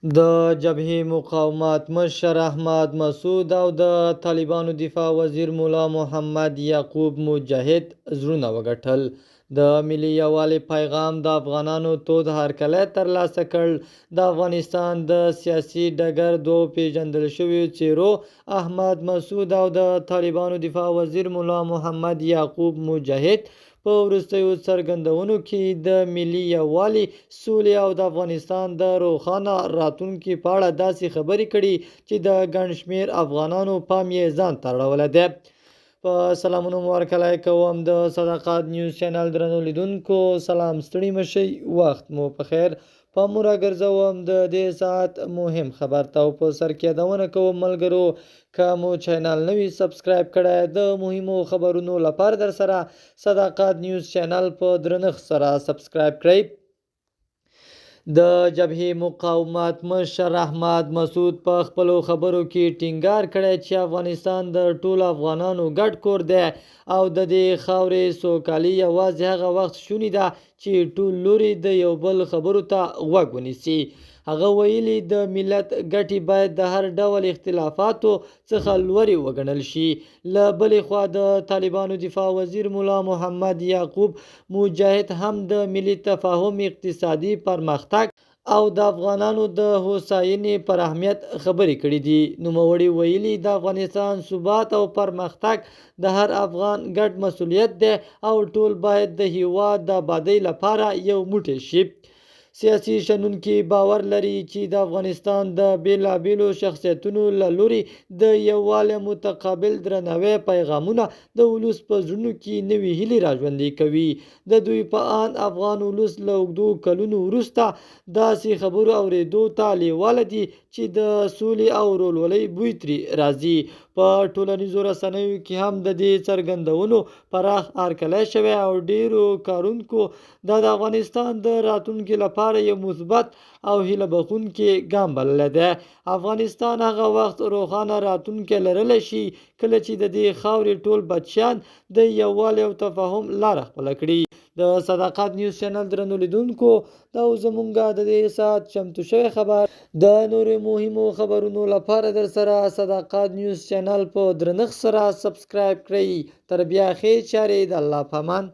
د جبهې مقاومت مشر احمد مسعود او د طالبانو دفاع وزیر ملا محمد یعقوب مجاهد زړونه وګټل. د ملي یووالي پیغام د افغانانو تود هرکلی ترلاسه کړ. د افغانستان د سیاسي ډګر دوو پیژندل شویو څیرو احمد مسعود او د طالبانو دفاع وزیر ملا محمد یعقوب مجاهد په وروستیو څرګندونو کې د ملي یووالي، سولې او د افغانستان د روښانه راتلونکي په اړه داسې خبرې کړي چې د ګڼ شمېر افغانانو پام یې ځان ته اړولی دی. په سلامونو مو ورکلی کوم د صداقت نیوز چینل درنو لیدونکو، سلام، ستړي مشئ، وخت مو په خیر. پام مو راګرځوم د دې ساعت مهم خبر ته او په سر کې یادونه کوم ملګرو، که مو چینل نه وي سبسکرایب کړی، د مهمو خبرونو لپاره در سره صداقت نیوز چینل په درنښت سره سبسکرایب کړئ. د جبهې مقاومت مشر احمد مسعود په خپلو خبرو کې ټینګار کړی چې افغانستان د ټولو افغانانو ګډ کور دی او د دې خاورې سوکالي یوازې هغه وخت شونې ده چې ټول لوري د یو بل خبرو ته غوږ ونیسي. هغه ویلي د ملت ګټې باید د هر ډول اختلافاتو څخه لوړې وګڼل شي. له بلې خوا د طالبانو دفاع وزیر ملا محمد یعقوب مجاهد هم د ملي تفاهم، اقتصادي پرمختګ او د افغانانو د هوساینې پر اهمیت خبرې کړې دي. نوموړي ویلي د افغانستان ثبات او پرمختګ د هر افغان ګډ مسؤلیت دی او ټول باید د هیواد د ابادۍ لپاره یو موټی شي. سیاسي شنونکي باور لري چې د افغانستان د بیلابیلو شخصیتونو له لوري د یووالي متقابل درناوي پیغامونه د ولس په زړونو کې نوې هیلې راژوندۍ کوي. د دوی په اند افغان ولس له اوږدو کلونو وروسته داسې خبرو اورېدو ته لیواله دي چې د سولې او ورورولۍ بوی ترې راځي. په ټولنیزو رسنیو کې هم د دې څرګندونو پراخ هرکلی شوی او ډیرو کارونکو دا د افغانستان د راتلونکي لپاره یو مثبت او هیله بښونکی ګام بللی دی. افغانستان هغه وخت روښانه راتلونکی لرلی شي کله چې د دې خاورې ټول بچیان د یووالي او تفاهم لاره خپله کړي. د صداقت نیوز چینل درنو لیدونکو، دا زمونږه د دې ساعت چمتو شوی خبر. د نورو مهمو خبرونو لپاره در سره صداقت نیوز چینل په درنښت سره سبسکرایب کړئ. تر بیا ښې چارې، د الله په امان.